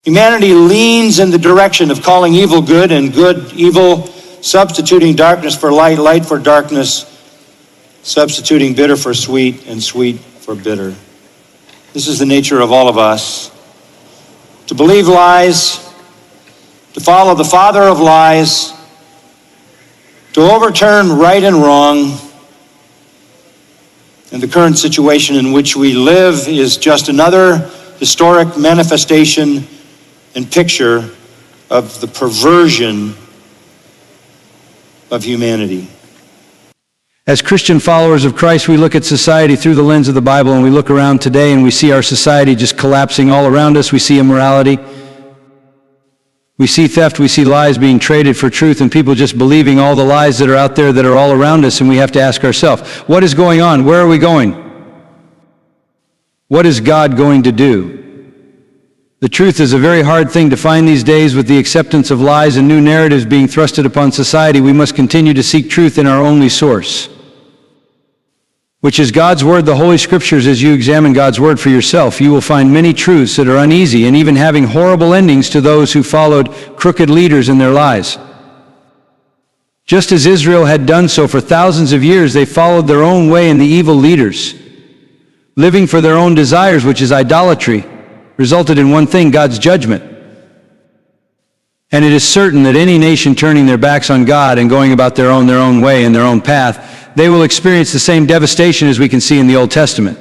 Humanity leans in the direction of calling evil good and good evil, substituting darkness for light, light for darkness, substituting bitter for sweet and sweet for bitter. This is the nature of all of us. To believe lies, to follow the father of lies, to overturn right and wrong. And the current situation in which we live is just another historic manifestation and picture of the perversion of humanity. As Christian followers of Christ, we look at society through the lens of the Bible, and we look around today and we see our society just collapsing all around us. We see immorality. We see theft. We see lies being traded for truth, and people just believing all the lies that are out there that are all around us, and we have to ask ourselves, what is going on? Where are we going? What is God going to do? The truth is a very hard thing to find these days. With the acceptance of lies and new narratives being thrusted upon society, we must continue to seek truth in our only source, which is God's Word, the Holy Scriptures. As you examine God's Word for yourself, you will find many truths that are uneasy and even having horrible endings to those who followed crooked leaders in their lies. Just as Israel had done so for thousands of years, they followed their own way and the evil leaders, living for their own desires, which is idolatry, resulted in one thing: God's judgment. And it is certain that any nation turning their backs on God and going about their own way and their own path, they will experience the same devastation as we can see in the Old Testament.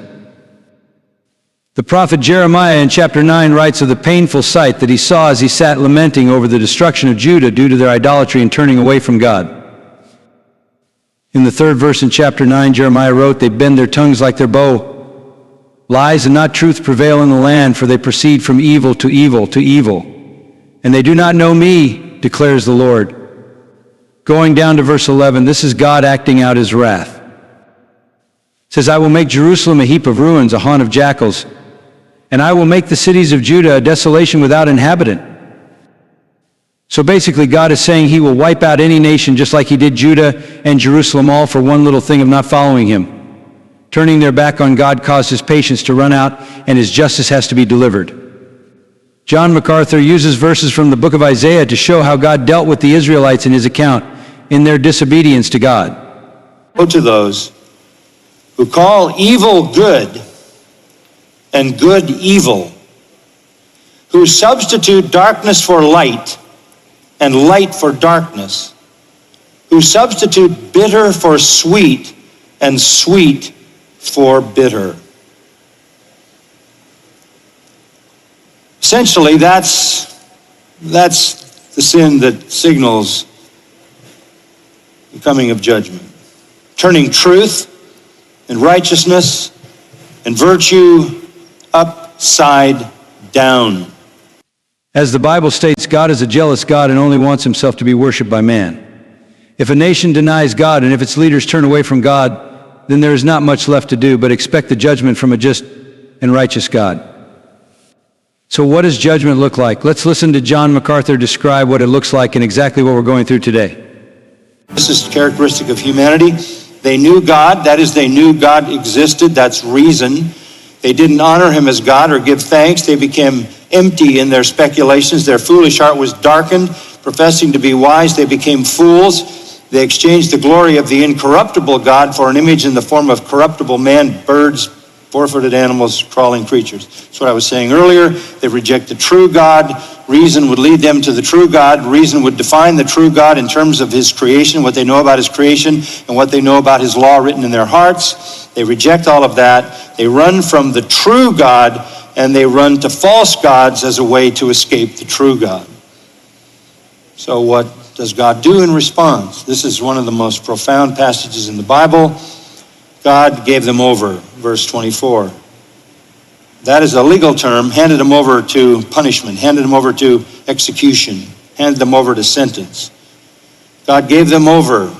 The prophet Jeremiah in chapter 9 writes of the painful sight that he saw as he sat lamenting over the destruction of Judah due to their idolatry and turning away from God. In the 3rd verse in chapter 9, Jeremiah wrote, "They bend their tongues like their bow. Lies and not truth prevail in the land, for they proceed from evil to evil to evil. And they do not know me, declares the Lord." Going down to verse 11, this is God acting out his wrath. It says, "I will make Jerusalem a heap of ruins, a haunt of jackals, and I will make the cities of Judah a desolation without inhabitant." So basically, God is saying he will wipe out any nation just like he did Judah and Jerusalem, all for one little thing of not following him. Turning their back on God caused his patience to run out, and his justice has to be delivered. John MacArthur uses verses from the book of Isaiah to show how God dealt with the Israelites in his account in their disobedience to God. Woe to those who call evil good and good evil, who substitute darkness for light and light for darkness, who substitute bitter for sweet and sweet for bitter. Essentially, that's the sin that signals the coming of judgment. Turning truth and righteousness and virtue upside down. As the Bible states, God is a jealous God and only wants himself to be worshipped by man. If a nation denies God and if its leaders turn away from God, then there is not much left to do but expect the judgment from a just and righteous God. So what does judgment look like? Let's listen to John MacArthur describe what it looks like and exactly what we're going through today. This is characteristic of humanity. They knew God, that is, they knew God existed, that's reason. They didn't honor him as God or give thanks. They became empty in their speculations. Their foolish heart was darkened. Professing to be wise, they became fools. They exchanged the glory of the incorruptible God for an image in the form of corruptible man, birds, four-footed animals, crawling creatures. That's what I was saying earlier. They reject the true God. Reason would lead them to the true God. Reason would define the true God in terms of his creation, what they know about his creation, and what they know about his law written in their hearts. They reject all of that. They run from the true God, and they run to false gods as a way to escape the true God. So what does God do in response? This is one of the most profound passages in the Bible. God gave them over, verse 24. That is a legal term, handed them over to punishment, handed them over to execution, handed them over to sentence. God gave them over.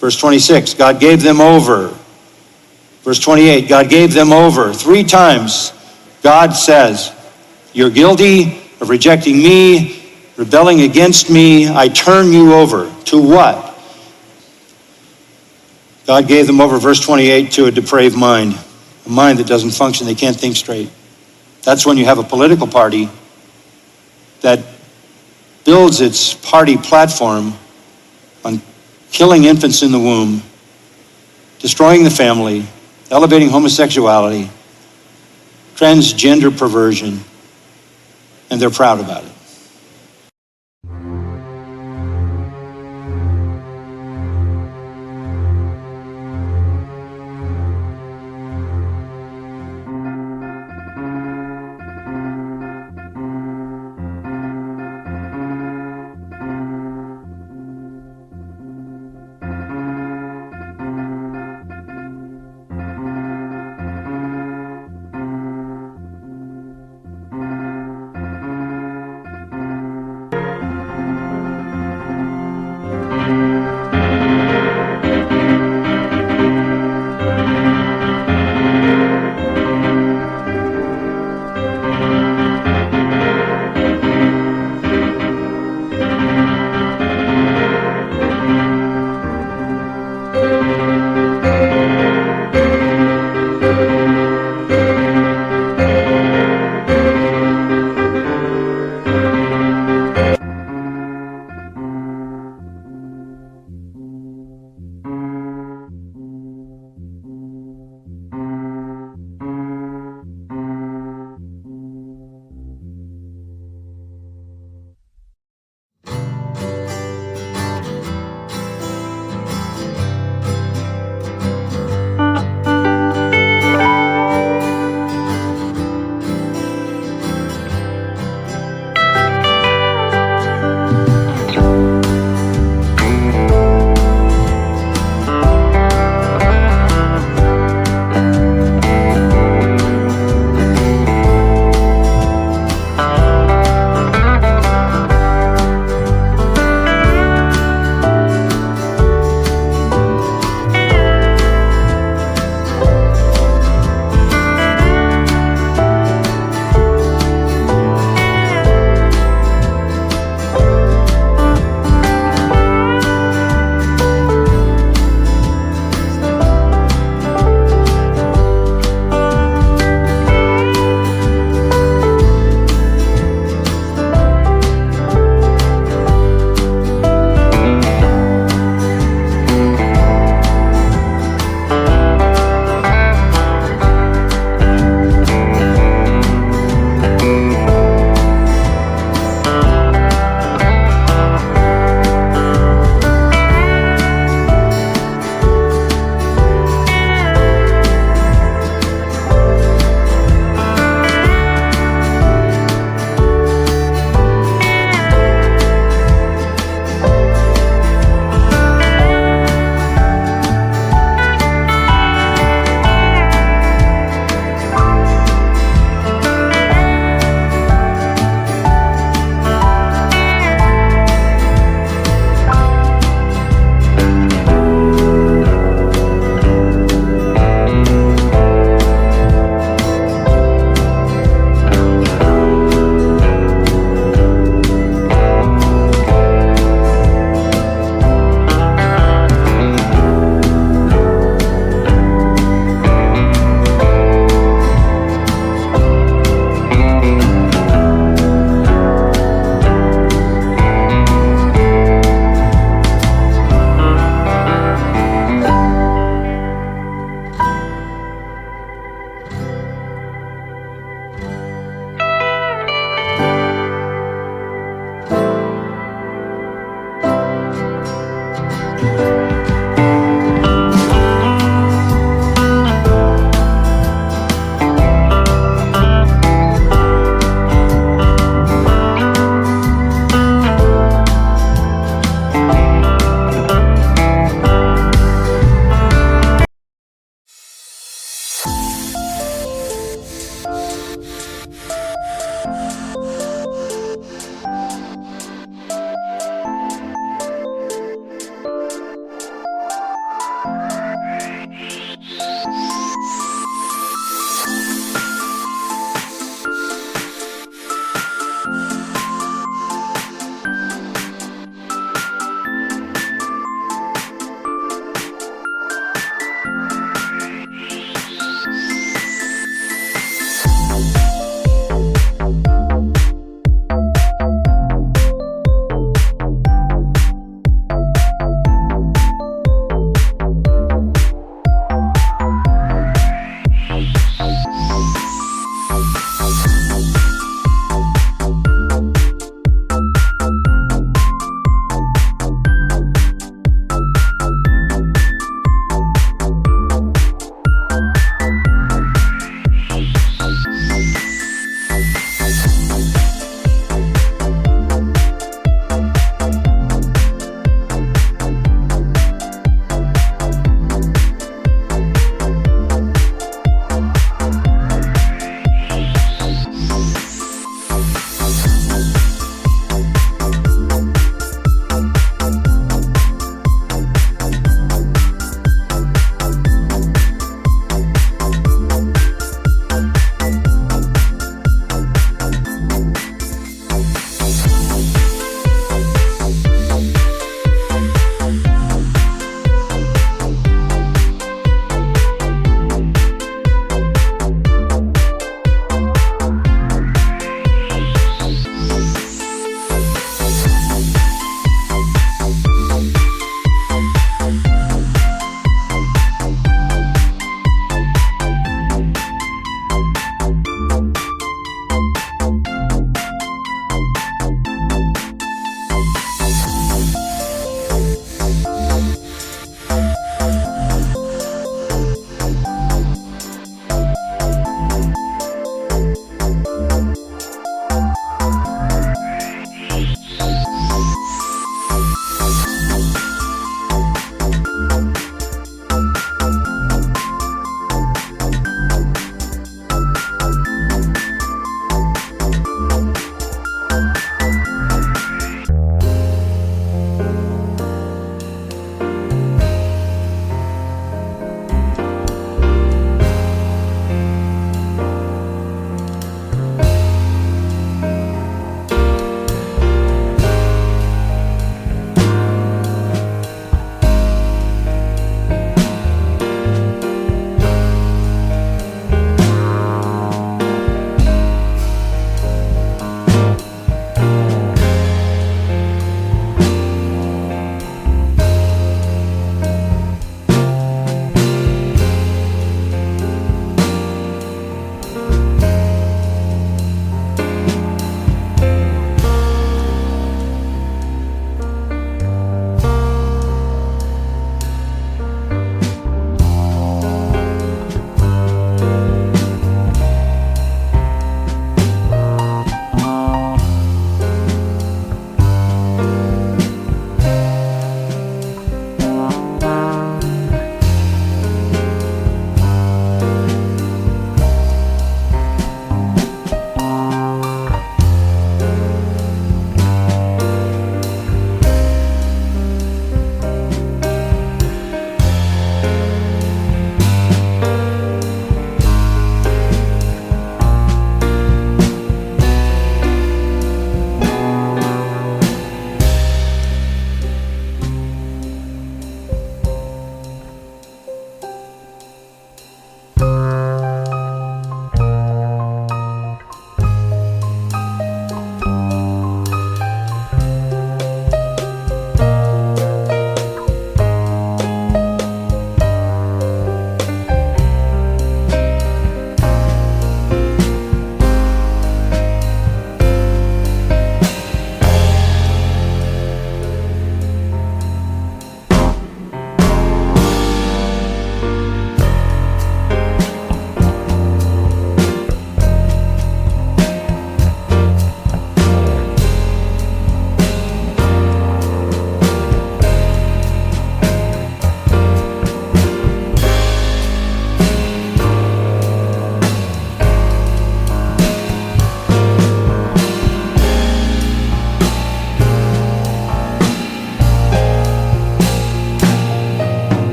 Verse 26, God gave them over. Verse 28, God gave them over. 3 times, God says, you're guilty of rejecting me, rebelling against me. I turn you over. To what? God gave them over, verse 28, to a depraved mind, a mind that doesn't function. They can't think straight. That's when you have a political party that builds its party platform on killing infants in the womb, destroying the family, elevating homosexuality, transgender perversion, and they're proud about it.